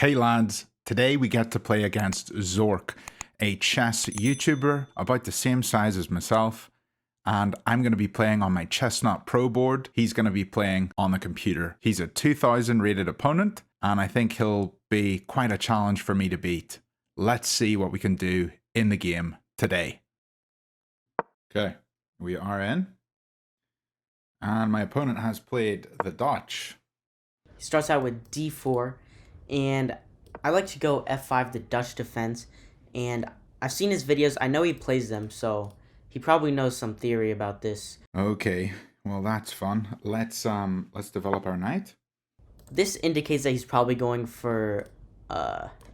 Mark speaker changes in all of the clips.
Speaker 1: Hey lads, today we get to play against Zork, a chess YouTuber about the same size as myself, and I'm going to be playing on my Chessnut Pro board. He's going to be playing on the computer. He's a 2000 rated opponent, and I think he'll be quite a challenge for me to beat. Let's see what we can do in the game today. Okay, we are in, and my opponent has played the Dutch.
Speaker 2: He starts out with d4, and I like to go f5, the Dutch defense, and I've seen his videos. I know he plays them, so he probably knows some theory about this.
Speaker 1: Okay, well that's fun. Let's develop our knight.
Speaker 2: This indicates that he's probably going for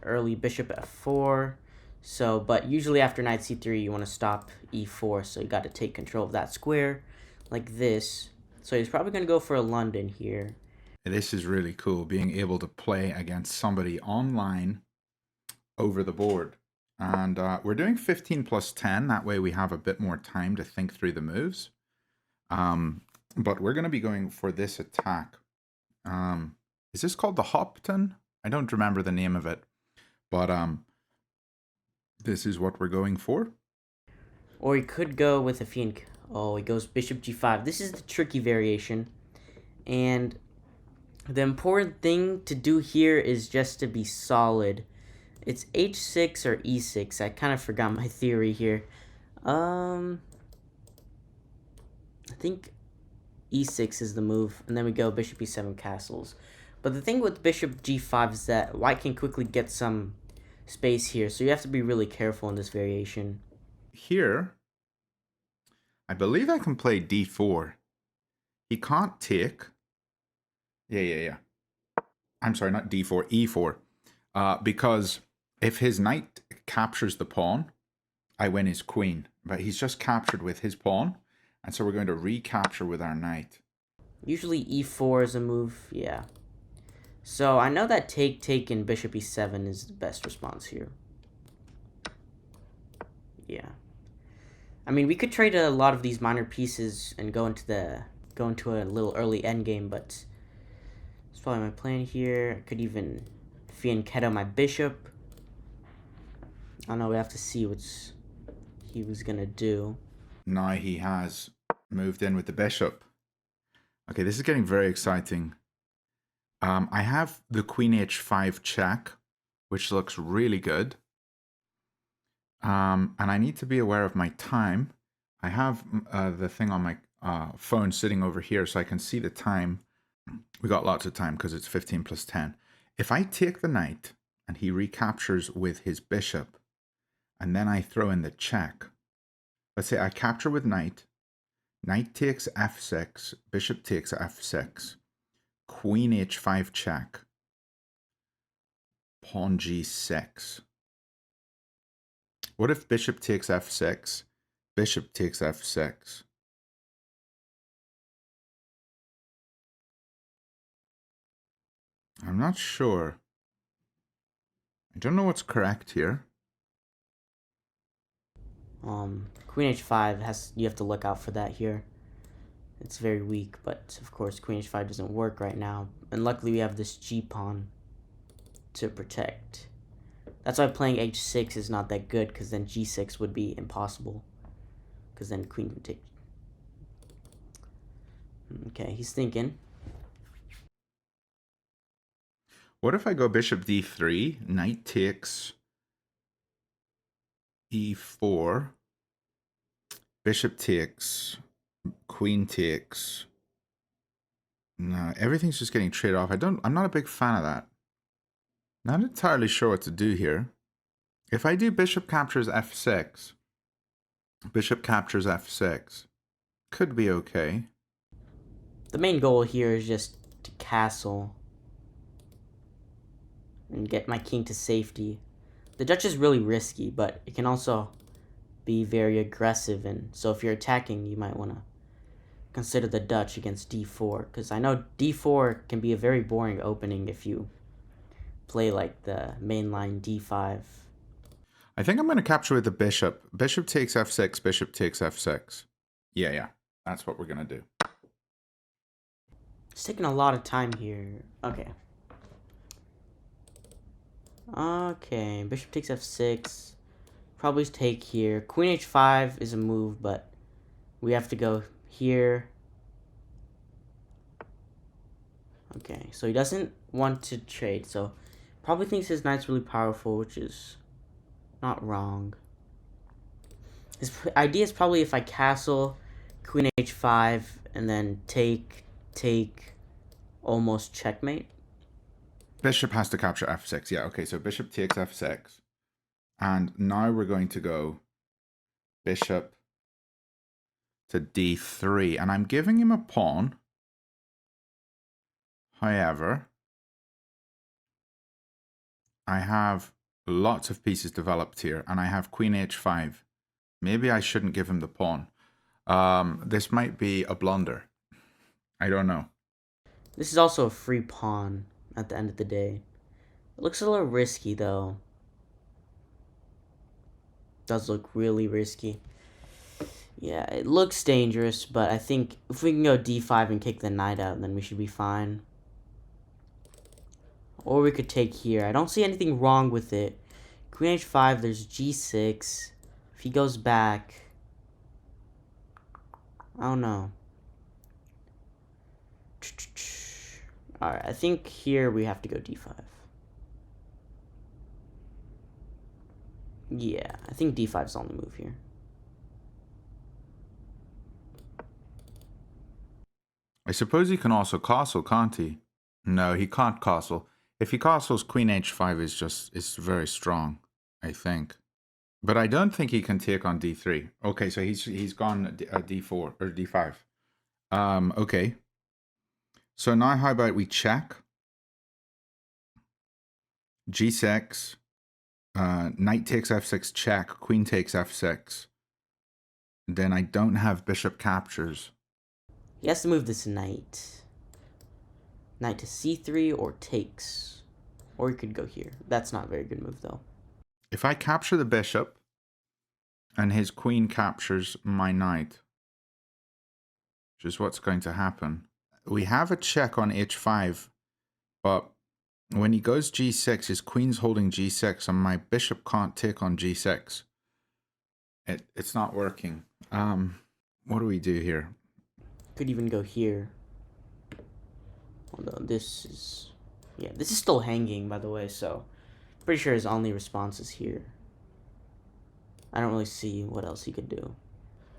Speaker 2: early bishop f4. So, but usually after knight c3, you want to stop e4, so you got to take control of that square, like this. So he's probably going to go for a London here.
Speaker 1: This is really cool, being able to play against somebody online over the board. And we're doing 15 plus 10. That way we have a bit more time to think through the moves. But we're going to be going for this attack. Is this called the Hopton? I don't remember the name of it. But this is what we're going for.
Speaker 2: Or he could go with a fiend. Oh, he goes bishop g5. This is the tricky variation. And the important thing to do here is just to be solid. It's h6 or e6. I kind of forgot my theory here. I think e6 is the move, and then we go bishop e7 castles. But the thing with bishop g5 is that white can quickly get some space here, so you have to be really careful in this variation.
Speaker 1: Here, I believe I can play d4. He can't take. Yeah. I'm sorry, not d4, e4. Because if his knight captures the pawn, I win his queen. But he's just captured with his pawn, and so we're going to recapture with our knight.
Speaker 2: Usually e4 is a move, yeah. So I know that take and bishop e7 is the best response here. Yeah. I mean, we could trade a lot of these minor pieces and go into a little early endgame, but that's probably my plan here. I could even fianchetto my bishop. I don't know, we have to see what he was gonna do.
Speaker 1: Now he has moved in with the bishop. Okay, this is getting very exciting. I have the queen h5 check, which looks really good. And I need to be aware of my time. I have the thing on my phone sitting over here so I can see the time. We got lots of time because it's 15 plus 10. If I take the knight and he recaptures with his bishop, and then I throw in the check, let's say I capture with knight, knight takes f6, bishop takes f6, queen h5 check, pawn g6. What if bishop takes f6, bishop takes f6? I'm not sure. I don't know what's correct here.
Speaker 2: Queen h5 you have to look out for that here. It's very weak, but of course queen h5 doesn't work right now. And luckily we have this g-pawn to protect. That's why playing h6 is not that good, because then g6 would be impossible. Because then queen would take. Okay, he's thinking.
Speaker 1: What if I go bishop d3, knight takes e4, bishop takes, queen takes. No, everything's just getting traded off. I'm not a big fan of that. Not entirely sure what to do here. If I do bishop captures f6, bishop captures f6, could be okay.
Speaker 2: The main goal here is just to castle and get my king to safety. The Dutch is really risky, but it can also be very aggressive, and so if you're attacking, you might want to consider the Dutch against d4, because I know d4 can be a very boring opening if you play like the mainline d5.
Speaker 1: I think I'm going to capture with the bishop. Bishop takes f6, bishop takes f6. Yeah, that's what we're going to do.
Speaker 2: It's taking a lot of time here. Okay. Okay, bishop takes f6. Probably take here. Queen h5 is a move, but we have to go here. Okay, so he doesn't want to trade, so probably thinks his knight's really powerful, which is not wrong. His idea is probably if I castle, queen h5, and then take, almost checkmate.
Speaker 1: Bishop has to capture f6. Yeah, okay, so bishop takes f6. And now we're going to go bishop to d3. And I'm giving him a pawn. However, I have lots of pieces developed here, and I have queen h5. Maybe I shouldn't give him the pawn. This might be a blunder. I don't know.
Speaker 2: This is also a free pawn at the end of the day. It looks a little risky, though. Does look really risky. Yeah, it looks dangerous, but I think if we can go d5 and kick the knight out, then we should be fine. Or we could take here. I don't see anything wrong with it. Queen h5, there's g6. If he goes back, I don't know. Alright, I think here we have to go d5. Yeah, I think d5 is the only move here.
Speaker 1: I suppose he can also castle, can't he? No, he can't castle. If he castles, queen h5 is very strong, I think. But I don't think he can take on d3. Okay, so he's gone d4 or d5. Okay. So now how about we check? g6, knight takes f6 check, queen takes f6. Then I don't have bishop captures.
Speaker 2: He has to move this knight. Knight to c3 or takes. Or he could go here. That's not a very good move, though.
Speaker 1: If I capture the bishop and his queen captures my knight, which is what's going to happen, we have a check on h5, but when he goes g6, his queen's holding g6, and my bishop can't take on g6. It's not working. What do we do here?
Speaker 2: Could even go here. Although this is... Yeah, this is still hanging, by the way, so... Pretty sure his only response is here. I don't really see what else he could do.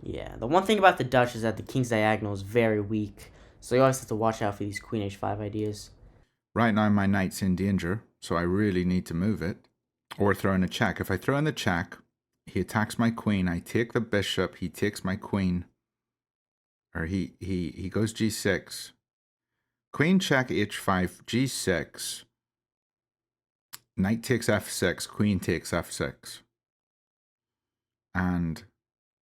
Speaker 2: Yeah, the one thing about the Dutch is that the king's diagonal is very weak, so you always have to watch out for these queen h5 ideas.
Speaker 1: Right now my knight's in danger, so I really need to move it. Or throw in a check. If I throw in the check, he attacks my queen, I take the bishop, he takes my queen. Or he goes g6. Queen check h5, g6. Knight takes f6, queen takes f6. And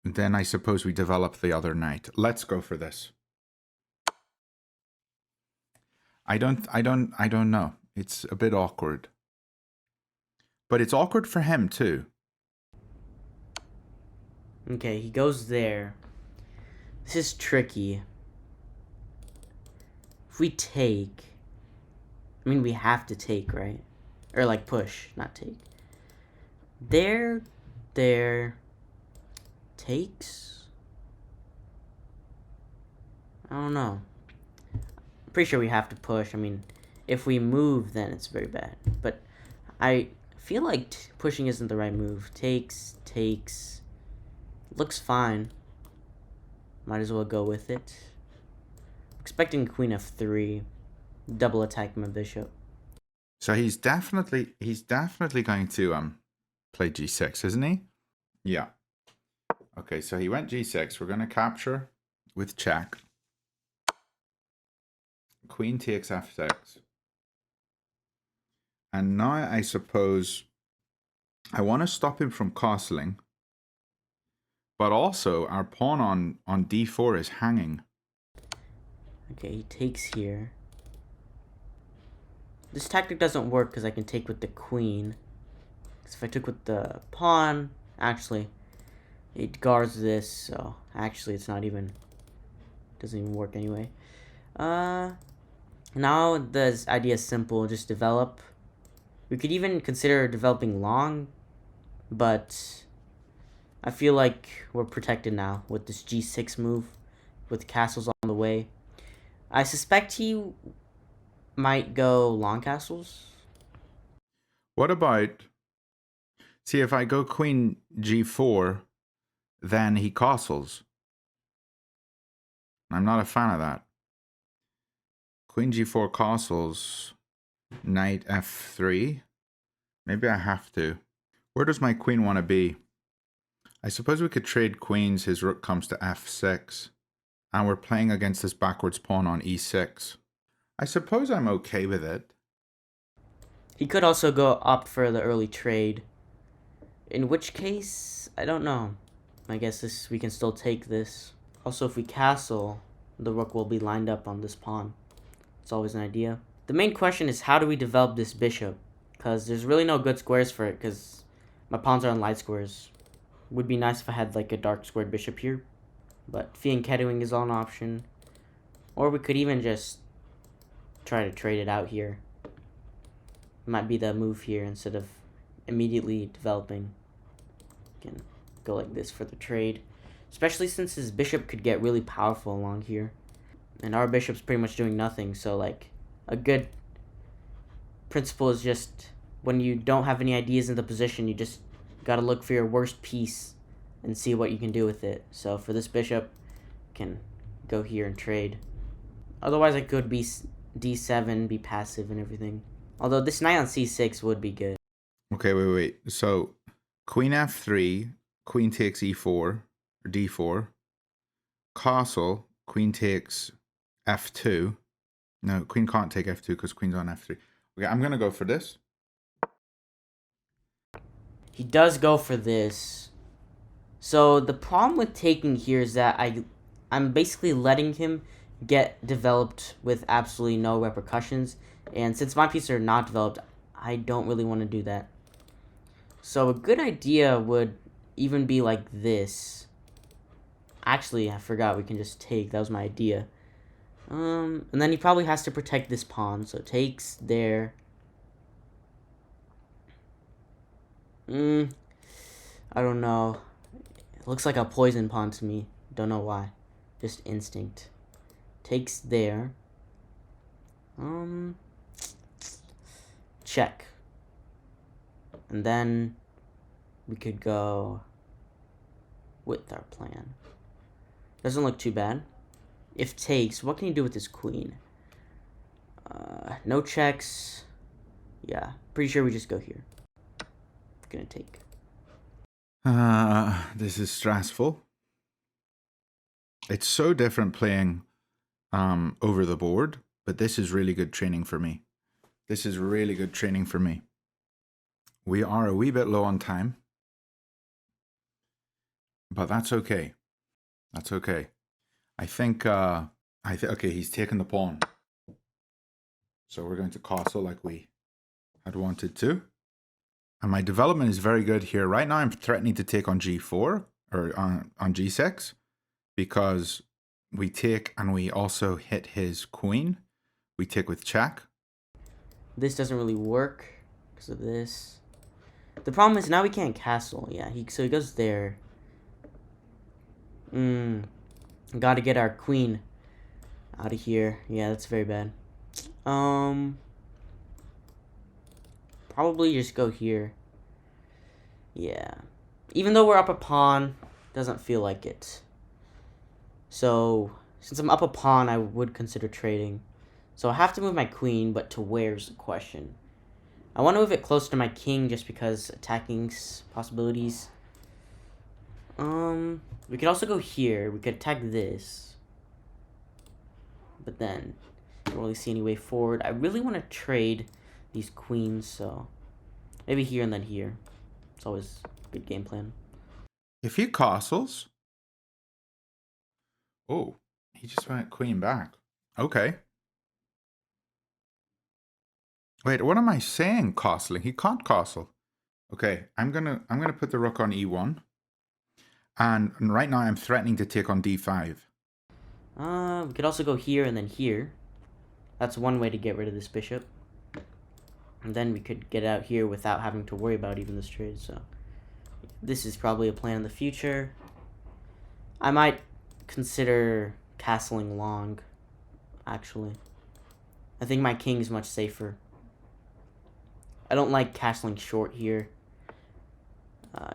Speaker 1: then I suppose we develop the other knight. Let's go for this. I don't know. It's a bit awkward. But it's awkward for him too.
Speaker 2: Okay, he goes there. This is tricky. If we take... I mean, we have to take, right? Or like push, not take. There... Takes? I don't know. I'm pretty sure we have to push. I mean, if we move, then it's very bad. But I feel like pushing isn't the right move. Takes. Looks fine. Might as well go with it. Expecting queen f3. Double attack my bishop.
Speaker 1: So he's definitely going to play g6, isn't he? Yeah. Okay, so he went g6. We're going to capture with check. Queen takes f6. And now I suppose I want to stop him from castling. But also our pawn on d4 is hanging.
Speaker 2: Okay, he takes here. This tactic doesn't work because I can take with the queen. Because if I took with the pawn, actually, it guards this, so actually it's not even, doesn't even work anyway. Now the idea is simple, just develop. We could even consider developing long, but I feel like we're protected now with this g6 move, with castles on the way. I suspect he might go long castles.
Speaker 1: What about... See, if I go queen g4, then he castles. I'm not a fan of that. Queen g4 castles, knight f3. Maybe I have to. Where does my queen want to be? I suppose we could trade queens. His rook comes to f6. And we're playing against this backwards pawn on e6. I suppose I'm okay with it.
Speaker 2: He could also go up for the early trade. In which case, I don't know. I guess we can still take this. Also, if we castle, the rook will be lined up on this pawn. It's always an idea. The main question is, how do we develop this bishop? Because there's really no good squares for it, because my pawns are on light squares. Would be nice if I had like a dark squared bishop here. But Fianchettoing is all an option. Or we could even just try to trade it out here. Might be the move here instead of immediately developing. Can go like this for the trade. Especially since his bishop could get really powerful along here. And our bishop's pretty much doing nothing. So like a good principle is just when you don't have any ideas in the position, you just gotta look for your worst piece and see what you can do with it. So for this bishop, can go here and trade. Otherwise I could be d7, be passive and everything. Although this knight on c6 would be good.
Speaker 1: Okay, wait. So queen f3, queen takes e4, or d4. Castle, queen takes f2. No, queen can't take f2 because queen's on f3. Okay, I'm going to go for this.
Speaker 2: He does go for this. So the problem with taking here is that I'm basically letting him get developed with absolutely no repercussions. And since my pieces are not developed, I don't really want to do that. So a good idea would even be like this. Actually, I forgot we can just take. That was my idea. And then he probably has to protect this pawn. So takes there. I don't know. It looks like a poison pawn to me. Don't know why. Just instinct. Takes there. Check. And then we could go with our plan. Doesn't look too bad. If takes, what can you do with this queen? No checks. Yeah, pretty sure we just go here. Gonna take.
Speaker 1: This is stressful. It's so different playing over the board, but this is really good training for me. This is really good training for me. We are a wee bit low on time, but that's okay. That's okay. I think, okay, he's taken the pawn. So we're going to castle like we had wanted to. And my development is very good here. Right now I'm threatening to take on g4 or on g6 because we take and we also hit his queen. We take with check.
Speaker 2: This doesn't really work because of this. The problem is now we can't castle. Yeah, so he goes there. Gotta get our queen out of here. Yeah, that's very bad. Probably just go here. Yeah. Even though we're up a pawn, doesn't feel like it. So, since I'm up a pawn, I would consider trading. So I have to move my queen, but to where's the question? I want to move it close to my king just because attacking possibilities. We could also go here. We could attack this. But then, I don't really see any way forward. I really want to trade these queens, so maybe here and then here. It's always a good game plan.
Speaker 1: If he castles... Oh, he just went queen back. Okay. Wait, what am I saying? Castling? He can't castle. Okay, I'm gonna put the rook on e1. And right now I'm threatening to take on d5.
Speaker 2: We could also go here and then here. That's one way to get rid of this bishop. And then we could get out here without having to worry about even this trade. So this is probably a plan in the future. I might consider castling long, actually. I think my king is much safer. I don't like castling short here.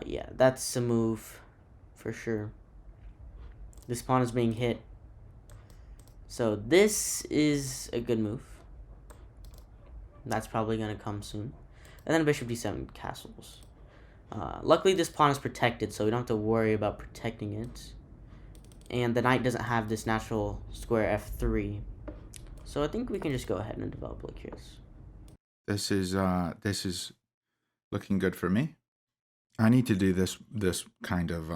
Speaker 2: Yeah, that's a move for sure. This pawn is being hit. So this is a good move. That's probably going to come soon. And then bishop d7 castles. Luckily this pawn is protected, so we don't have to worry about protecting it. And the knight doesn't have this natural square f3. So I think we can just go ahead and develop like this.
Speaker 1: This is looking good for me. I need to do this kind of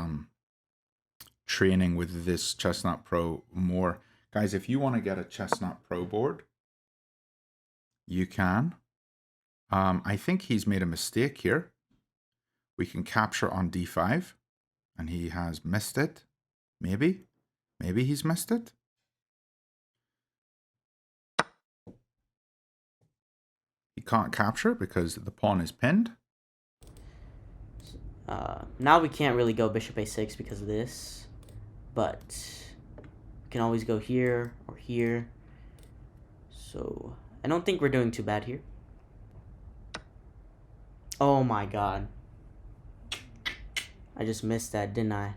Speaker 1: training with this Chessnut Pro more. Guys, if you want to get a Chessnut Pro board, you can. I think he's made a mistake here. We can capture on d5, and he has missed it. Maybe he's missed it. He can't capture because the pawn is pinned.
Speaker 2: Now we can't really go bishop a6 because of this, but we can always go here or here. So I don't think we're doing too bad here. Oh my god. I just missed that, didn't I?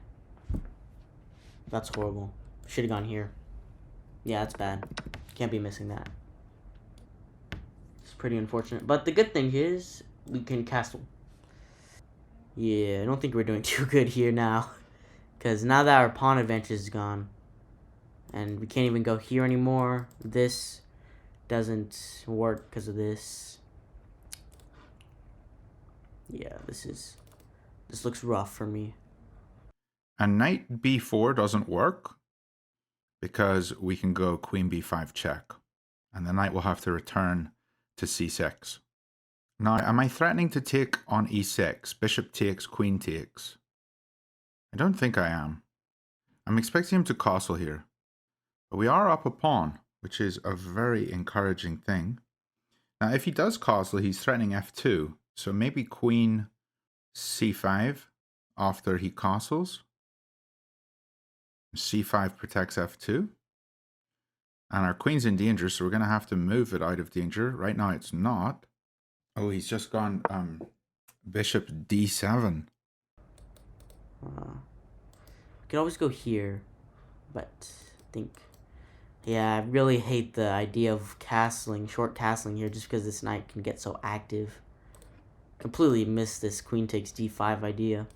Speaker 2: That's horrible. Should have gone here. Yeah, that's bad. Can't be missing that. It's pretty unfortunate. But the good thing is we can castle. Yeah, I don't think we're doing too good here now. Because now that our pawn advantage is gone, and we can't even go here anymore, this doesn't work because of this. Yeah, this looks rough for me.
Speaker 1: And knight b4 doesn't work because we can go queen b5 check. And the knight will have to return to c6. Now, am I threatening to take on e6? Bishop takes, queen takes. I don't think I am. I'm expecting him to castle here. But we are up a pawn, which is a very encouraging thing. Now, if he does castle, he's threatening f2. So maybe queen c5 after he castles. c5 protects f2. And our queen's in danger, so we're going to have to move it out of danger. Right now, it's not. Oh, he's just gone bishop d7.
Speaker 2: We could always go here, but I think, yeah, I really hate the idea of castling, short castling here, just because this knight can get so active. Completely missed this queen takes d5 idea.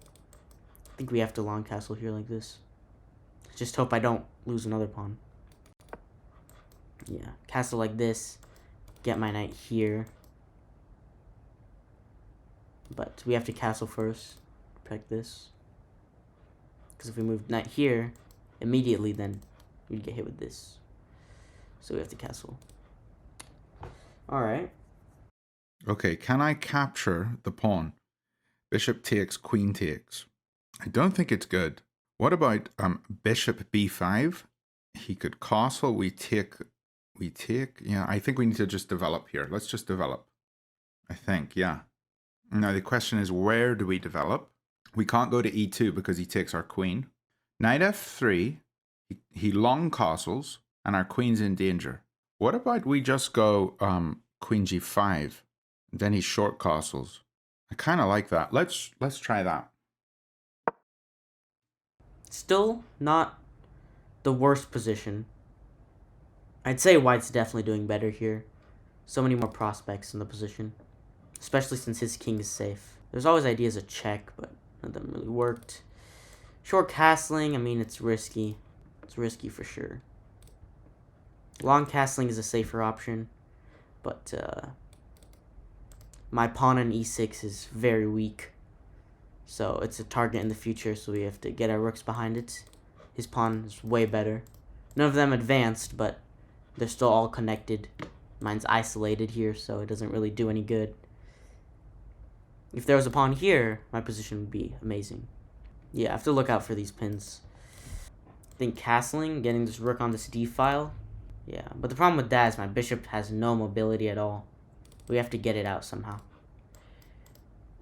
Speaker 2: I think we have to long castle here like this. Just hope I don't lose another pawn. Yeah, castle like this, get my knight here. But we have to castle first, protect this. Because if we move knight here, immediately then we'd get hit with this. So we have to castle. Alright.
Speaker 1: Okay, can I capture the pawn? Bishop takes, queen takes. I don't think it's good. What about bishop b5? He could castle, we take. Yeah, I think we need to just develop here. Let's just develop. I think, yeah. Now the question is, where do we develop? We can't go to e2 because he takes our queen. Knight f3, he long castles, and our queen's in danger. What about we just go queen g5, then he short castles? I kind of like that. Let's try that.
Speaker 2: Still not the worst position. I'd say white's definitely doing better here. So many more prospects in the position, especially since his king is safe. There's always ideas of check, but none of them really worked. Short castling, I mean, it's risky. It's risky for sure. Long castling is a safer option, but my pawn on e6 is very weak. So it's a target in the future, so we have to get our rooks behind it. His pawn is way better. None of them advanced, but they're still all connected. Mine's isolated here, so it doesn't really do any good. If there was a pawn here, my position would be amazing. Yeah, I have to look out for these pins. I think castling, getting this rook on this d file. Yeah, but the problem with that is my bishop has no mobility at all. We have to get it out somehow.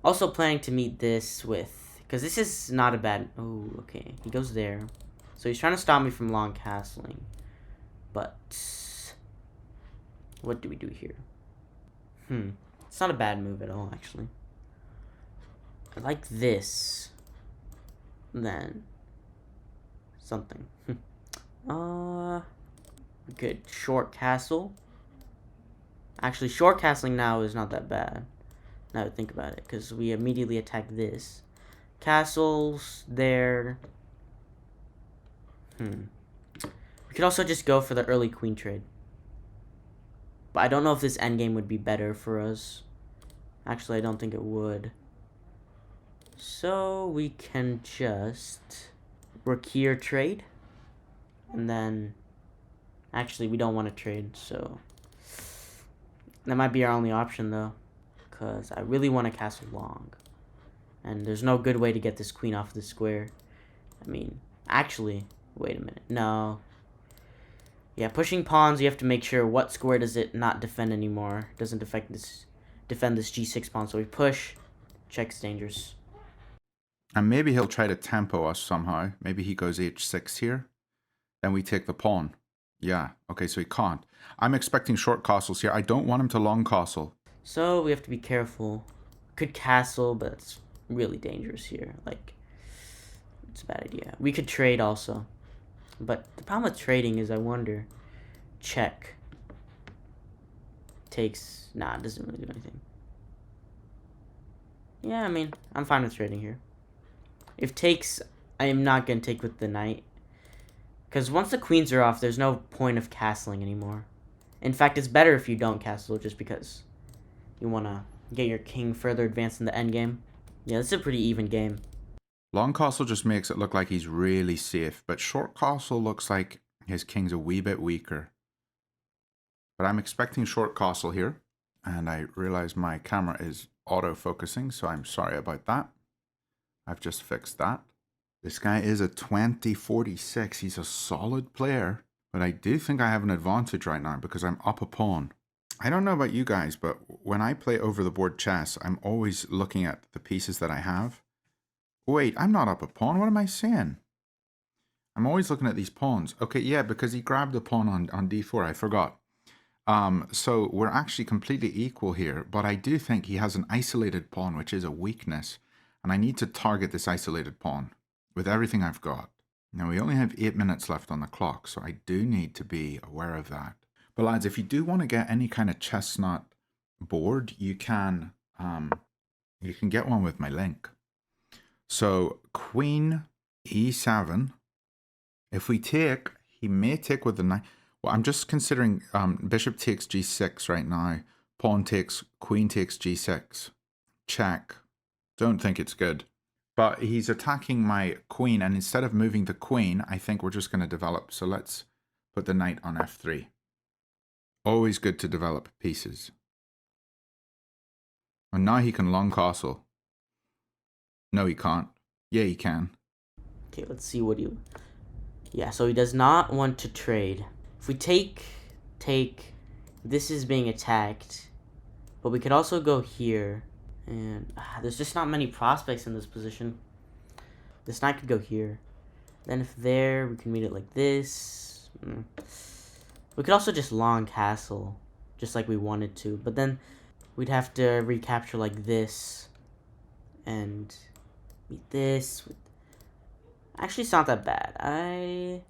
Speaker 2: Also planning to meet this with, because this is not a bad, oh, okay, he goes there. So he's trying to stop me from long castling. But what do we do here? It's not a bad move at all, actually. I like this. Then something. We could short castle. Actually, short castling now is not that bad. Now that I think about it, because we immediately attack this. Castles there. We could also just go for the early queen trade. But I don't know if this endgame would be better for us. Actually, I don't think it would. So we can just Rook here trade. And then actually we don't want to trade, so that might be our only option though. Because I really want to castle long. And there's no good way to get this queen off the square. I mean, actually, wait a minute. No. Yeah, pushing pawns, you have to make sure what square does it not defend anymore. Doesn't defend this g6 pawn. So we push. Check's dangerous.
Speaker 1: And maybe he'll try to tempo us somehow. Maybe he goes h6 here. Then we take the pawn. Yeah, okay, so he can't. I'm expecting short castles here. I don't want him to long castle.
Speaker 2: So we have to be careful. Could castle, but it's really dangerous here. Like, it's a bad idea. We could trade also. But the problem with trading is I wonder. Check. Takes. Nah, it doesn't really do anything. Yeah, I mean, I'm fine with trading here. If takes, I am not going to take with the knight. Because once the queens are off, there's no point of castling anymore. In fact, it's better if you don't castle just because you want to get your king further advanced in the endgame. Yeah, this is a pretty even game.
Speaker 1: Long castle just makes it look like he's really safe, but short castle looks like his king's a wee bit weaker. But I'm expecting short castle here, and I realize my camera is auto-focusing, so I'm sorry about that. I've just fixed that. This guy is a 2046. He's a solid player, but I do think I have an advantage right now because I'm up a pawn. I don't know about you guys, but when I play over the board chess, I'm always looking at the pieces that I have. Wait, I'm not up a pawn. What am I saying? I'm always looking at these pawns. Okay, yeah, because he grabbed a pawn on d4. I forgot. So we're actually completely equal here, but I do think he has an isolated pawn, which is a weakness. And I need to target this isolated pawn with everything I've got. Now, we only have 8 minutes left on the clock, so I do need to be aware of that. But lads, if you do want to get any kind of chestnut board, you can get one with my link. So queen e7. If we take, he may take with the knight. Well, I'm just considering bishop takes g6 right now. Pawn takes, queen takes g6. Check. Don't think it's good. But he's attacking my queen, and instead of moving the queen, I think we're just going to develop. So let's put the knight on f3. Always good to develop pieces. And now he can long castle. No, he can't. Yeah, he can.
Speaker 2: Okay, let's see what you... Yeah, so he does not want to trade. If we take, this is being attacked. But we could also go here. And there's just not many prospects in this position. This knight could go here. Then if there, we can meet it like this. We could also just long castle, just like we wanted to. But then we'd have to recapture like this. And meet this. Actually, it's not that bad. I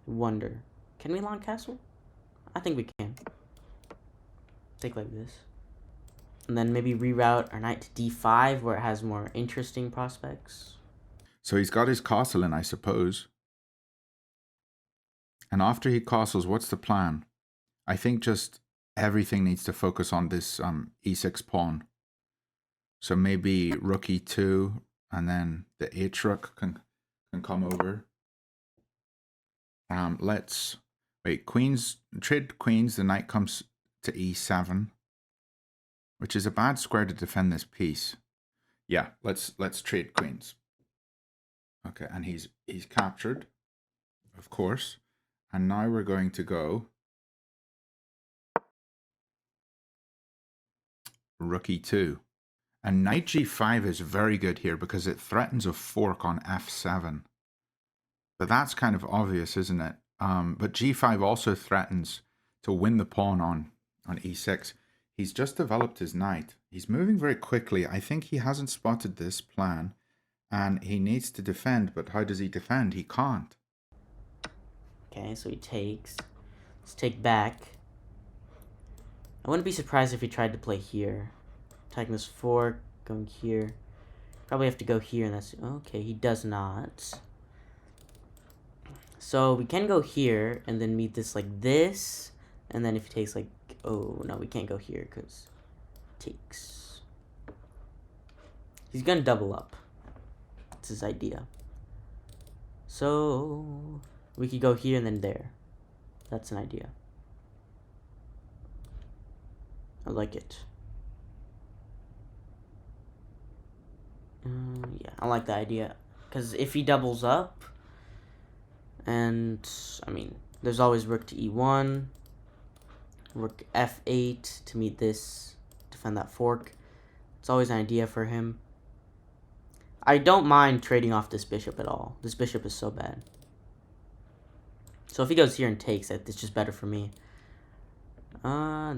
Speaker 2: wonder. Can we long castle? I think we can. Take like this. And then maybe reroute our knight to d5 where it has more interesting prospects.
Speaker 1: So he's got his castle in, I suppose. And after he castles, what's the plan? I think just everything needs to focus on this e6 pawn. So maybe rook e2, and then the h rook can come over. Let's wait. Queens, trade queens. The knight comes to e7, which is a bad square to defend this piece. Yeah, let's trade queens. Okay, and he's captured, of course. And now we're going to go rook e2. And knight g5 is very good here because it threatens a fork on f7. But that's kind of obvious, isn't it? But g5 also threatens to win the pawn on e6. He's just developed his knight. He's moving very quickly. I think he hasn't spotted this plan. And he needs to defend, but how does he defend? He can't.
Speaker 2: Okay, so he takes. Let's take back. I wouldn't be surprised if he tried to play here. Taking this fork, going here. Probably have to go here, and that's... Okay, he does not. So we can go here, and then meet this like this. And then if he takes like... Oh, no, we can't go here, because... Takes. He's gonna double up. That's his idea. So... We could go here and then there. That's an idea. I like it. Yeah, I like the idea. Because if he doubles up, and, I mean, there's always rook to e1, rook f8 to meet this, defend that fork. It's always an idea for him. I don't mind trading off this bishop at all. This bishop is so bad. So if he goes here and takes it, it's just better for me.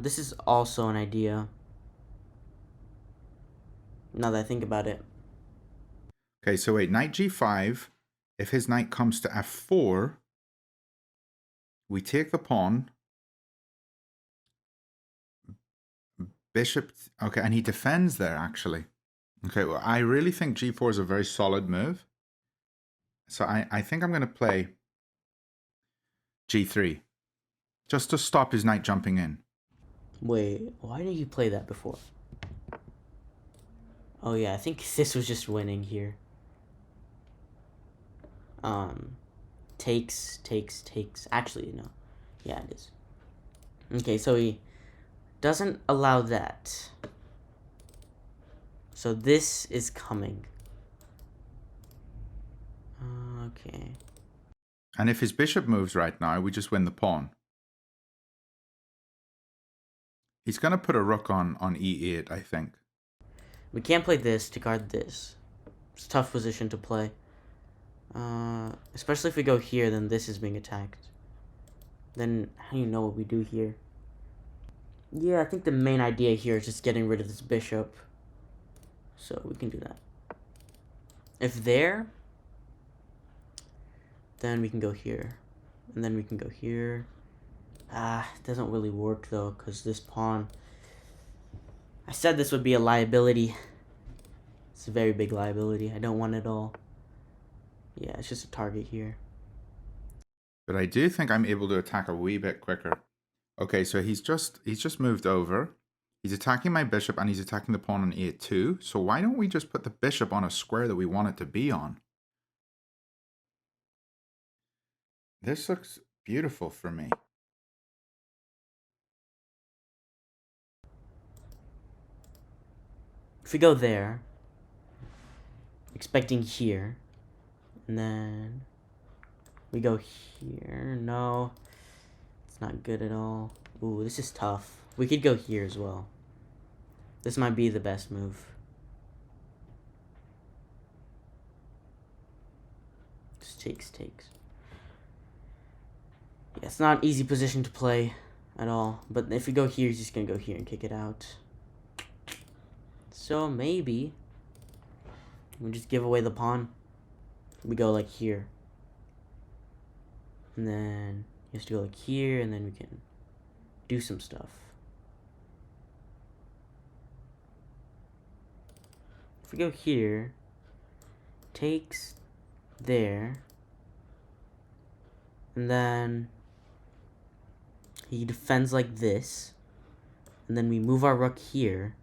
Speaker 2: This is also an idea. Now that I think about it.
Speaker 1: Okay, so wait, knight g5. If his knight comes to f4, we take the pawn. Bishop, okay, and he defends there, actually. Okay, well, I really think g4 is a very solid move. So I think I'm going to play g3, just to stop his knight jumping in.
Speaker 2: Wait, why didn't you play that before? Oh yeah, I think this was just winning here. Takes. Actually, no. Yeah, it is. Okay, so he doesn't allow that. So this is coming. Okay.
Speaker 1: And if his bishop moves right now, we just win the pawn. He's going to put a rook on e8, I think.
Speaker 2: We can't play this to guard this. It's a tough position to play. Especially if we go here, then this is being attacked. Then how do you know what we do here? Yeah, I think the main idea here is just getting rid of this bishop. So we can do that. If there, then we can go here. And then we can go here. It doesn't really work though, because this pawn... I said this would be a liability. It's a very big liability. I don't want it all. Yeah, it's just a target here.
Speaker 1: But I do think I'm able to attack a wee bit quicker. Okay, so he's just moved over. He's attacking my bishop and he's attacking the pawn on e8 too. So why don't we just put the bishop on a square that we want it to be on? This looks beautiful for me.
Speaker 2: If we go there, expecting here, and then we go here. No, it's not good at all. Ooh, this is tough. We could go here as well. This might be the best move. Just takes. Yeah, it's not an easy position to play at all. But if we go here, he's just gonna go here and kick it out. So maybe we just give away the pawn. We go like here. And then he has to go like here, and then we can do some stuff. If we go here, takes there, and then he defends like this, and then we move our rook here.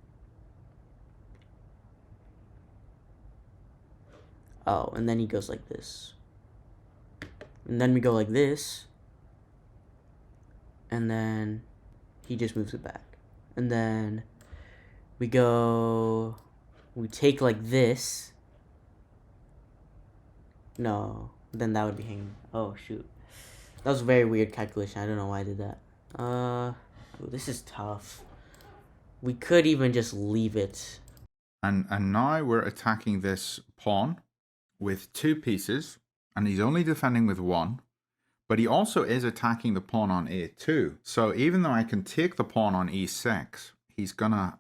Speaker 2: Oh, and then he goes like this. And then we go like this. And then he just moves it back. And then we go... We take like this. No. Then that would be hanging. Oh, shoot. That was a very weird calculation. I don't know why I did that. Ooh, this is tough. We could even just leave it.
Speaker 1: And now we're attacking this pawn with 2 pieces, and he's only defending with 1. But he also is attacking the pawn on a2. So even though I can take the pawn on e6, he's gonna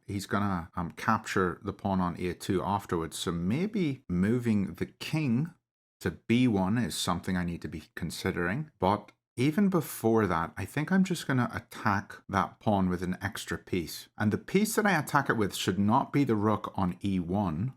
Speaker 1: capture the pawn on a2 afterwards. So maybe moving the king to b1 is something I need to be considering. But even before that, I think I'm just going to attack that pawn with an extra piece. And the piece that I attack it with should not be the rook on e1,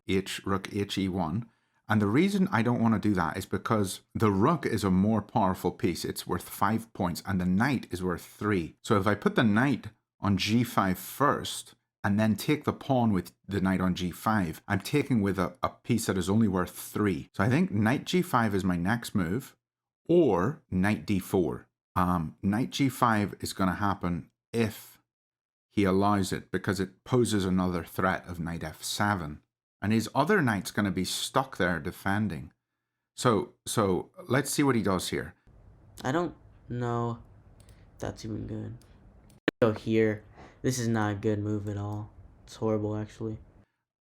Speaker 1: rook he1. And the reason I don't want to do that is because the rook is a more powerful piece. It's worth 5 points and the knight is worth 3. So if I put the knight on g5 first and then take the pawn with the knight on g5, I'm taking with a piece that is only worth 3. So I think knight g5 is my next move, or knight d4. Knight g5 is going to happen if he allows it, because it poses another threat of knight f7. And his other knight's going to be stuck there defending. So let's see what he does here.
Speaker 2: I don't know if that's even good. Go here. This is not a good move at all. It's horrible, actually.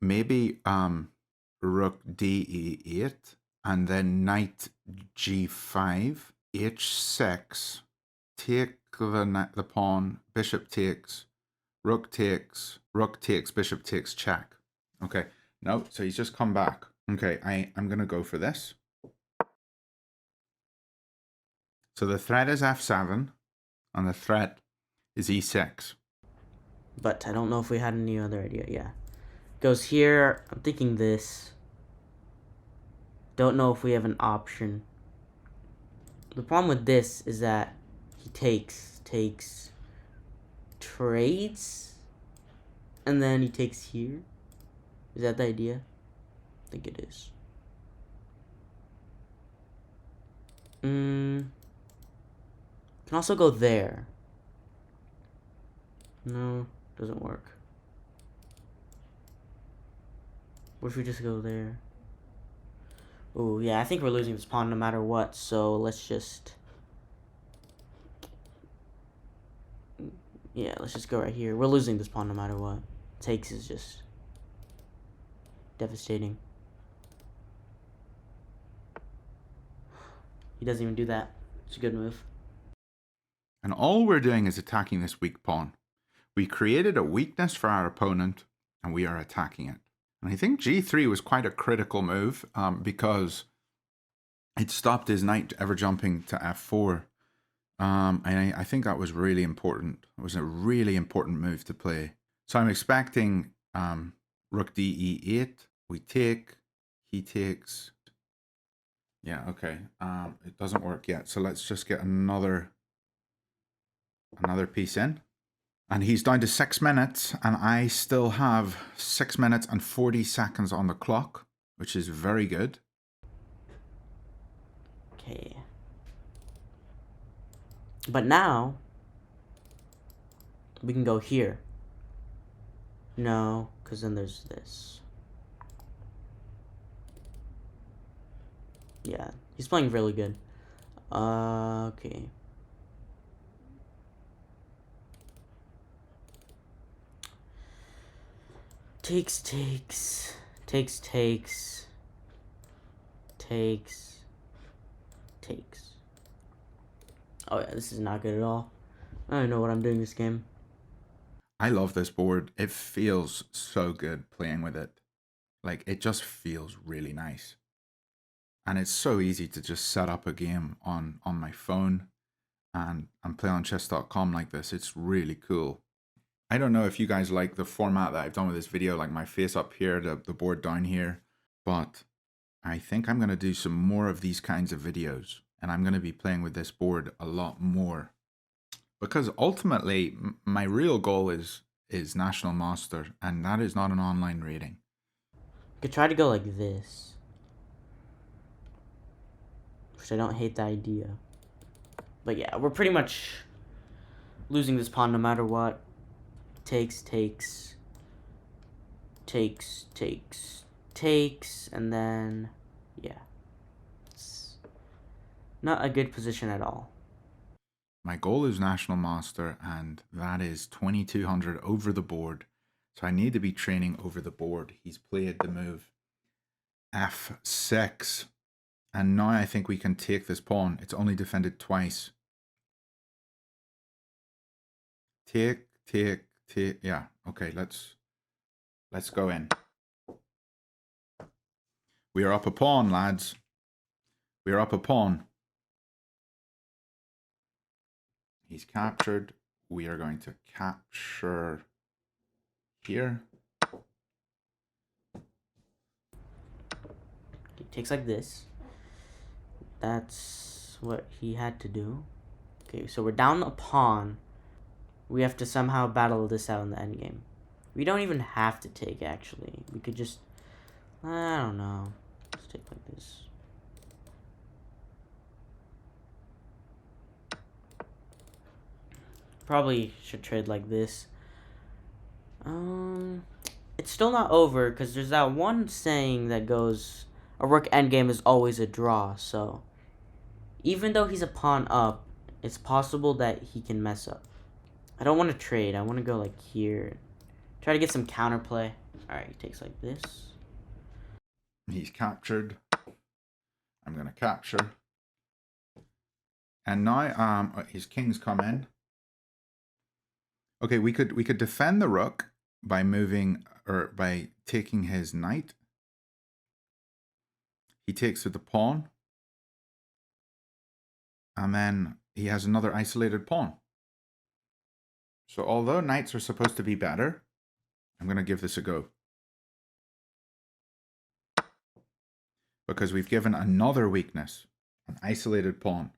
Speaker 1: Maybe rook d8, and then knight g5, h6, take the pawn, bishop takes, rook takes, bishop takes, check. Okay, no, so he's just come back. Okay, I'm going to go for this. So the threat is f7, and the threat is e6.
Speaker 2: But I don't know if we had any other idea. Yeah. Goes here. I'm thinking this. Don't know if we have an option. The problem with this is that he takes, trades, and then he takes here. Is that the idea? I think it is. Can also go there. No, doesn't work. What if we just go there? Oh, yeah, I think we're losing this pawn no matter what, so let's just... Yeah, let's just go right here. We're losing this pawn no matter what. Takes is just devastating. He doesn't even do that. It's a good move.
Speaker 1: And all we're doing is attacking this weak pawn. We created a weakness for our opponent, and we are attacking it. And I think g3 was quite a critical move because it stopped his knight ever jumping to f4. And I think that was really important. It was a really important move to play. So I'm expecting rook de8. We take, he takes. Yeah, okay. It doesn't work yet. So let's just get another piece in. And he's down to 6 minutes, and I still have 6 minutes and 40 seconds on the clock, which is very good.
Speaker 2: Okay. But now, we can go here. No, because then there's this. Yeah, he's playing really good. Okay. Takes. Oh yeah, this is not good at all. I don't know what I'm doing this game.
Speaker 1: I love this board. It feels so good playing with it. Like, it just feels really nice. And it's so easy to just set up a game on my phone and play on chess.com like this. It's really cool. I don't know if you guys like the format that I've done with this video, like my face up here, the board down here, but I think I'm going to do some more of these kinds of videos, and I'm going to be playing with this board a lot more, because ultimately my real goal is National Master, and that is not an online rating.
Speaker 2: I could try to go like this, which I don't hate the idea. But yeah, we're pretty much losing this pawn no matter what. Takes, and then, yeah. It's not a good position at all.
Speaker 1: My goal is National Master, and that is 2200 over the board. So I need to be training over the board. He's played the move f6. And now I think we can take this pawn. It's only defended twice. Take. Yeah, okay, let's go in. We are up a pawn, lads. We are up a pawn. He's captured. We are going to capture here.
Speaker 2: He takes like this. That's what he had to do. Okay, so we're down a pawn. We have to somehow battle this out in the endgame. We don't even have to take, actually. We could just... I don't know. Let's take like this. Probably should trade like this. It's still not over, because there's that one saying that goes... A rook endgame is always a draw, so... Even though he's a pawn up, it's possible that he can mess up. I don't want to trade. I want to go like here. Try to get some counterplay. Alright, he takes like this.
Speaker 1: He's captured. I'm going to capture. And now his king's come in. Okay, we could defend the rook by moving, or by taking his knight. He takes with the pawn. And then he has another isolated pawn. So although knights are supposed to be better, I'm going to give this a go. Because we've given another weakness, an isolated pawn.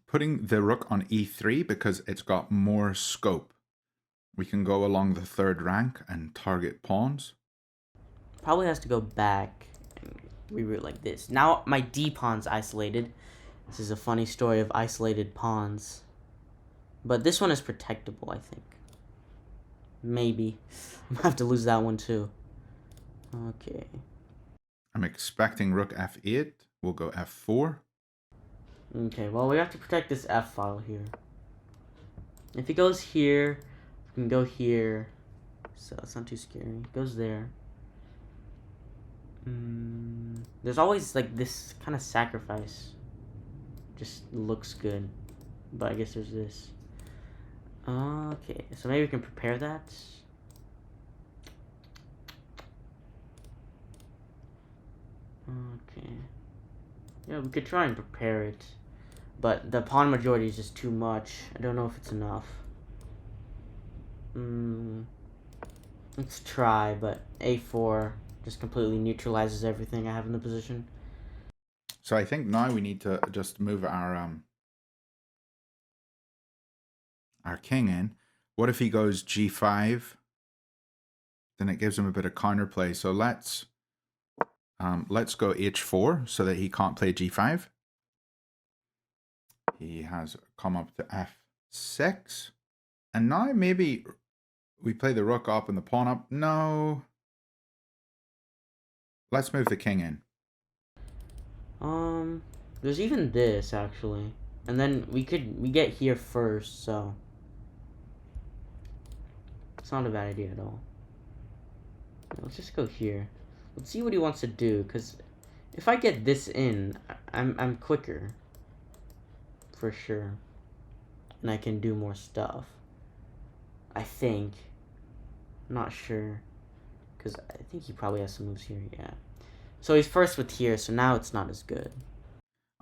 Speaker 1: Putting the rook on e3 because it's got more scope. We can go along the third rank and target pawns.
Speaker 2: Probably has to go back and reroute like this. Now my d pawn's isolated. This is a funny story of isolated pawns. But this one is protectable, I think. Maybe. I'm gonna have to lose that one too. Okay.
Speaker 1: I'm expecting rook f8. We'll go f4.
Speaker 2: Okay, well, we have to protect this f file here. If he goes here, we can go here. So it's not too scary. He goes there. There's always like this kind of sacrifice. Just looks good. But I guess there's this. Okay, so maybe we can prepare that. Okay. Yeah, we could try and prepare it. But the pawn majority is just too much. I don't know if it's enough. Let's try, but a4 just completely neutralizes everything I have in the position.
Speaker 1: So I think now we need to just move our king in. What if he goes g5? Then it gives him a bit of counterplay. So let's go h4 so that he can't play g5. He has come up to f6. And now maybe we play the rook up and the pawn up. No. Let's move the king in.
Speaker 2: There's even this, actually. And then we get here first, so... It's not a bad idea at all. Let's just go here. Let's see what he wants to do, because if I get this in, I'm quicker. For sure. And I can do more stuff. I think. I'm not sure. Because I think he probably has some moves here, yeah. So he's first with here, so now it's not as good.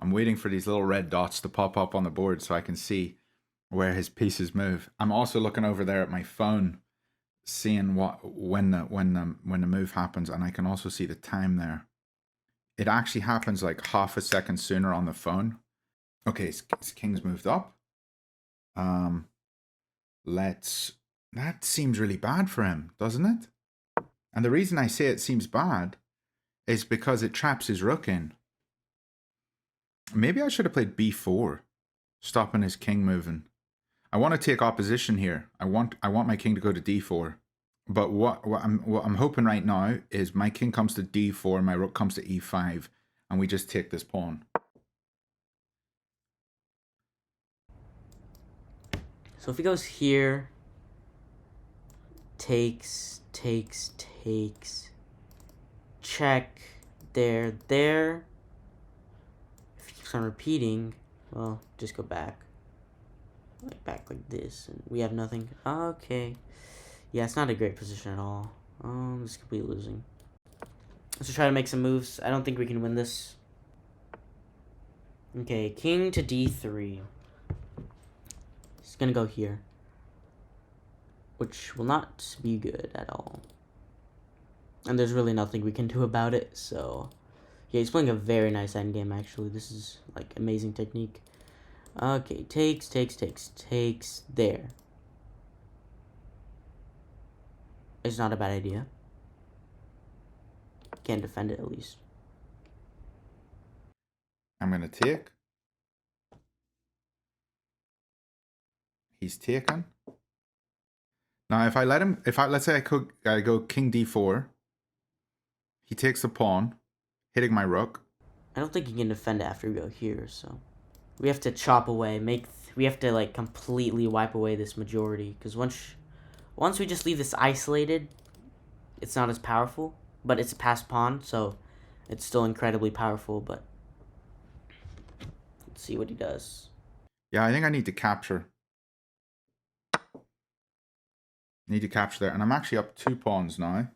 Speaker 1: I'm waiting for these little red dots to pop up on the board so I can see where his pieces move. I'm also looking over there at my phone, seeing when the move happens, and I can also see the time there. It actually happens like half a second sooner on the phone. Okay, his king's moved up. That seems really bad for him, doesn't it? And the reason I say it seems bad is because it traps his rook in. Maybe I should have played b4, stopping his king moving. I want to take opposition here. I want my king to go to d4. But what I'm hoping right now is my king comes to d4, my rook comes to e5, and we just take this pawn.
Speaker 2: So So if he goes here, takes, check, there. If he keeps on repeating, well, just go back. Back like this, and we have nothing. Okay. Yeah, it's not a great position at all. This could be losing. Let's try to make some moves. I don't think we can win this. Okay, king to d3. He's gonna go here, which will not be good at all. And there's really nothing we can do about it, so... Yeah, he's playing a very nice endgame, actually. This is, like, amazing technique. Okay, takes, there. It's not a bad idea. Can't defend it, at least.
Speaker 1: I'm going to take. He's taken. Now, if I let him, let's say I go king d4. He takes the pawn, hitting my rook.
Speaker 2: I don't think he can defend it after we go here, so... We have to chop away, we have to, like, completely wipe away this majority. Because once we just leave this isolated, it's not as powerful. But it's a passed pawn, so it's still incredibly powerful, but... Let's see what he does.
Speaker 1: Yeah, I think I need to capture. Need to capture there. And I'm actually up 2 pawns now.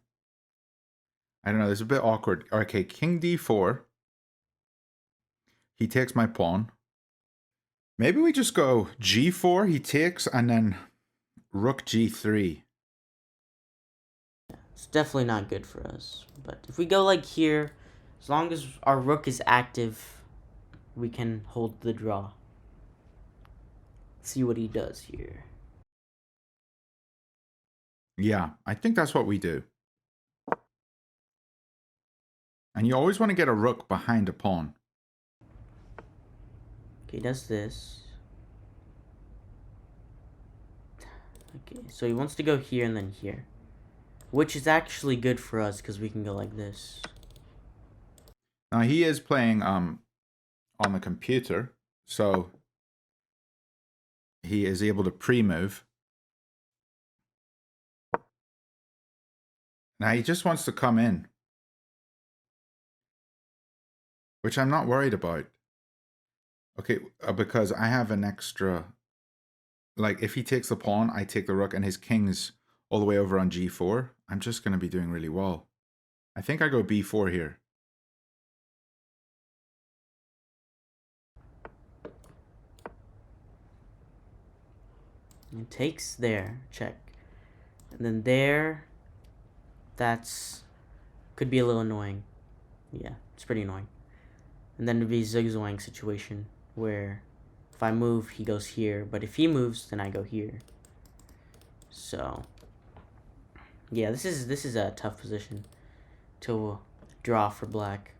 Speaker 1: I don't know, this is a bit awkward. Okay, king d4. He takes my pawn. Maybe we just go g4, he takes, and then rook g3.
Speaker 2: It's definitely not good for us. But if we go like here, as long as our rook is active, we can hold the draw. See what he does here.
Speaker 1: Yeah, I think that's what we do. And you always want to get a rook behind a pawn.
Speaker 2: Okay, he does this. Okay, so he wants to go here and then here. Which is actually good for us because we can go like this.
Speaker 1: Now he is playing on the computer, so he is able to pre-move. Now he just wants to come in, which I'm not worried about. Okay, because I have an extra, like if he takes the pawn, I take the rook and his king's all the way over on g4. I'm just going to be doing really well. I think I go b4 here.
Speaker 2: And takes there, check. And then there, that's, could be a little annoying. Yeah, it's pretty annoying. And then it'd be a zigzagging situation where if I move, he goes here. But if he moves, then I go here. So, yeah, this is a tough position to draw for black.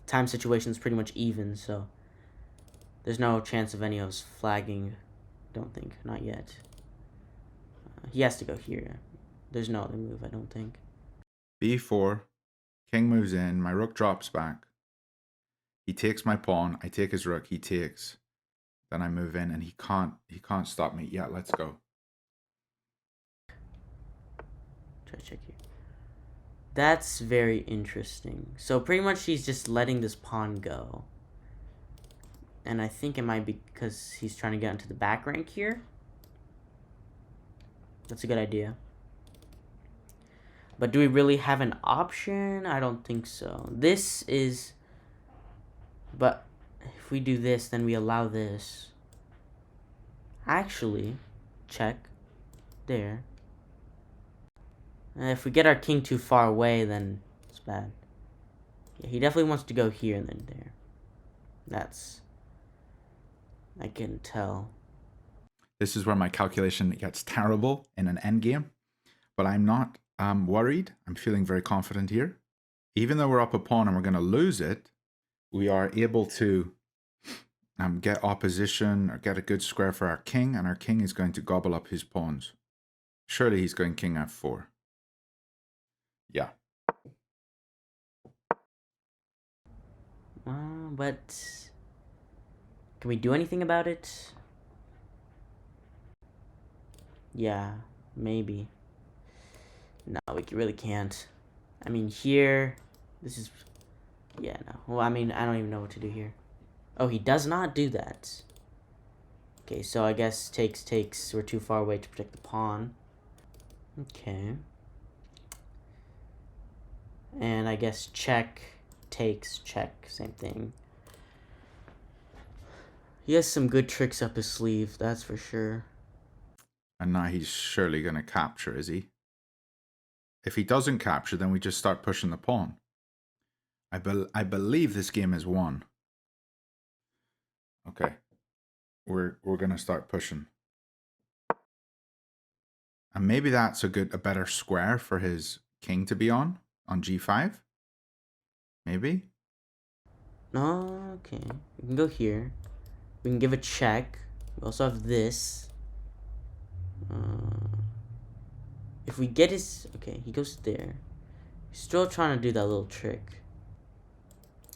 Speaker 2: Time situation is pretty much even, so there's no chance of any of us flagging. Don't think, not yet. He has to go here. There's no other move, I don't think.
Speaker 1: b4, king moves in, my rook drops back. He takes my pawn, I take his rook, he takes. Then I move in and he can't stop me. Yeah, let's go.
Speaker 2: Try to check here. That's very interesting. So pretty much he's just letting this pawn go. And I think it might be because he's trying to get into the back rank here. That's a good idea. But do we really have an option? I don't think so. This is... But if we do this, then we allow this. Actually, check. There. And if we get our king too far away, then it's bad. Yeah, he definitely wants to go here and then there. That's... I can tell.
Speaker 1: This is where my calculation gets terrible in an endgame. But I'm not worried. I'm feeling very confident here. Even though we're up a pawn and we're going to lose it, we are able to get opposition or get a good square for our king, and our king is going to gobble up his pawns. Surely he's going king f4. Yeah.
Speaker 2: But can we do anything about it? Yeah, maybe. No, we really can't. I mean, here, this is, yeah, no. Well, I mean, I don't even know what to do here. Oh, he does not do that. Okay, so I guess takes. We're too far away to protect the pawn. Okay. And I guess check, takes, check, same thing. He has some good tricks up his sleeve, that's for sure.
Speaker 1: And now he's surely going to capture, is he? If he doesn't capture, then we just start pushing the pawn. I believe this game is won. Okay. We're going to start pushing. And maybe that's a better square for his king to be on g5. Maybe.
Speaker 2: Okay, we can go here. We can give a check. We also have this. If we get his... Okay, he goes there. He's still trying to do that little trick.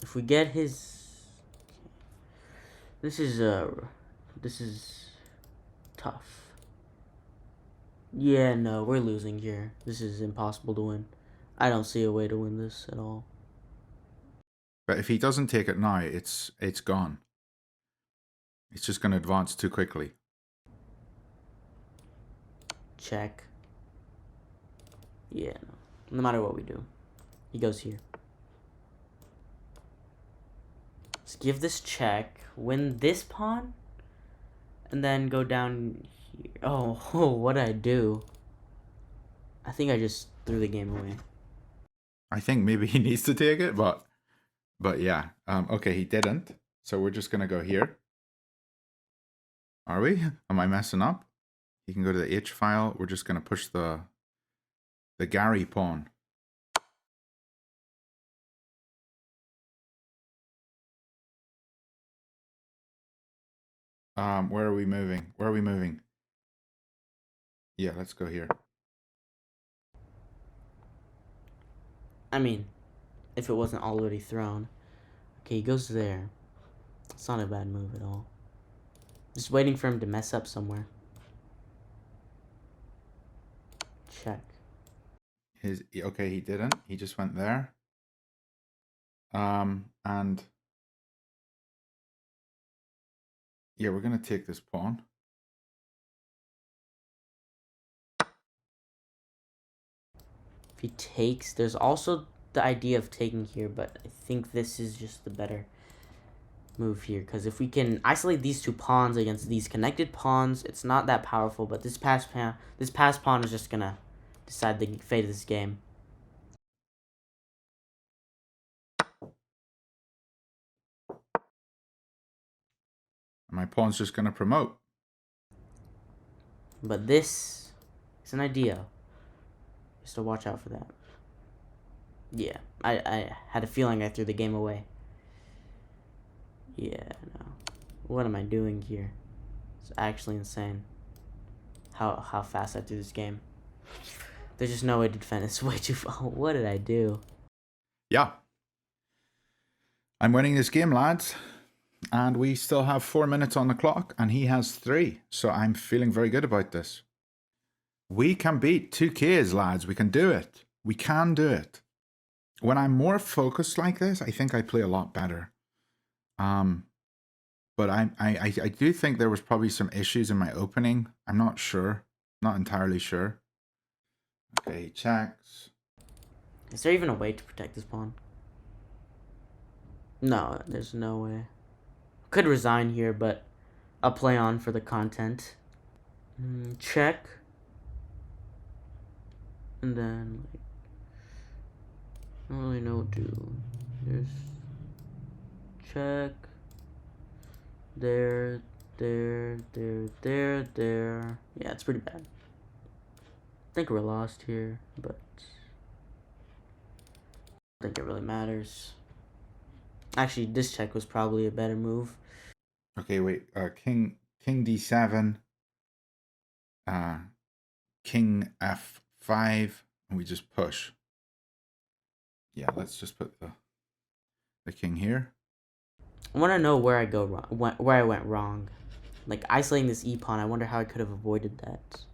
Speaker 2: If we get his... This is tough. Yeah, no, we're losing here. This is impossible to win. I don't see a way to win this at all.
Speaker 1: But if he doesn't take it now, it's gone. It's just going to advance too quickly.
Speaker 2: Check. Yeah, no matter what we do. He goes here. Let's give this check, win this pawn, and then go down here. Oh, what did I do? I think I just threw the game away.
Speaker 1: I think maybe he needs to take it, but yeah. Okay, he didn't. So we're just going to go here. Are we? Am I messing up? You can go to the H file. We're just going to push the Gary pawn. Where are we moving? Where are we moving? Yeah, let's go here.
Speaker 2: I mean, if it wasn't already thrown. Okay, he goes there. It's not a bad move at all. Just waiting for him to mess up somewhere. Check.
Speaker 1: Okay, he didn't. He just went there. And yeah, we're gonna take this pawn.
Speaker 2: If he takes, there's also the idea of taking here, but I think this is just the better move here, because if we can isolate these two pawns against these connected pawns, it's not that powerful, but this passed pawn is just gonna decide the fate of this game.
Speaker 1: My pawn's just gonna promote.
Speaker 2: But this is an idea. Just to watch out for that. Yeah, I had a feeling I threw the game away. Yeah, no. What am I doing here? It's actually insane. How fast I threw this game. There's just no way to defend. It's way too far. What did I do?
Speaker 1: Yeah. I'm winning this game, lads. And we still have 4 minutes on the clock, and he has 3. So I'm feeling very good about this. We can beat 2Ks, lads. We can do it. We can do it. When I'm more focused like this, I think I play a lot better. But I do think there was probably some issues in my opening. I'm not sure. Not entirely sure. Okay, he checks.
Speaker 2: Is there even a way to protect this pawn? No, there's no way. Could resign here, but I'll play on for the content. Check. And then, like, I don't really know what to do. There's check. There. Yeah, it's pretty bad. I think we're lost here, but I don't think it really matters. Actually, this check was probably a better move.
Speaker 1: Okay, wait. King d7. King f5, and we just push. Yeah, let's just put the king here.
Speaker 2: I want to know where I go wrong, where I went wrong. Like isolating this e pawn, I wonder how I could have avoided that.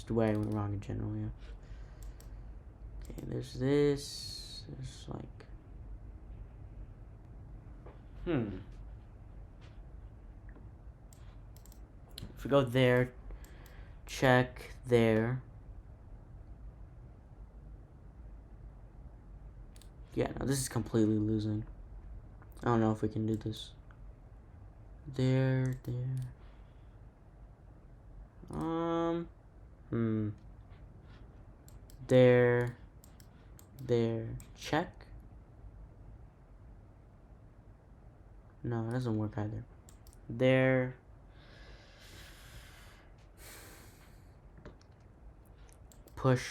Speaker 2: just where I went wrong in general, yeah. Okay, there's this. There's like... If we go there, check there. Yeah, no, this is completely losing. I don't know if we can do this. There. There, check. No, it doesn't work either. There. Push.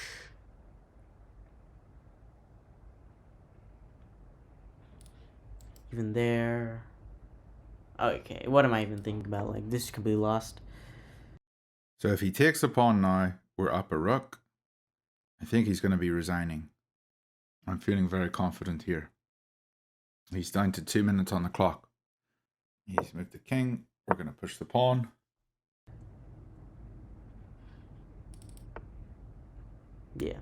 Speaker 2: Even there. Okay, what am I even thinking about? Like, this could be lost.
Speaker 1: So if he takes the pawn now, we're up a rook. I think he's going to be resigning. I'm feeling very confident here. He's down to 2 minutes on the clock. He's moved the king. We're going to push the pawn.
Speaker 2: Yeah.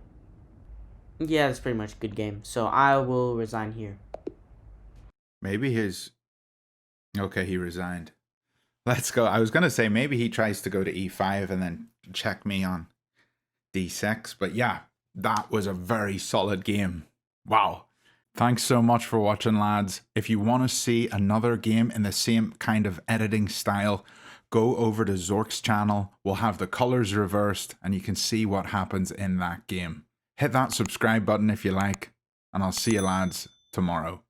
Speaker 2: Yeah, that's pretty much a good game. So I will resign here.
Speaker 1: Maybe his... Okay, he resigned. Let's go. I was going to say maybe he tries to go to e5 and then check me on d6. But yeah, that was a very solid game. Wow. Thanks so much for watching, lads. If you want to see another game in the same kind of editing style, go over to Zork's channel. We'll have the colors reversed and you can see what happens in that game. Hit that subscribe button if you like, and I'll see you lads tomorrow.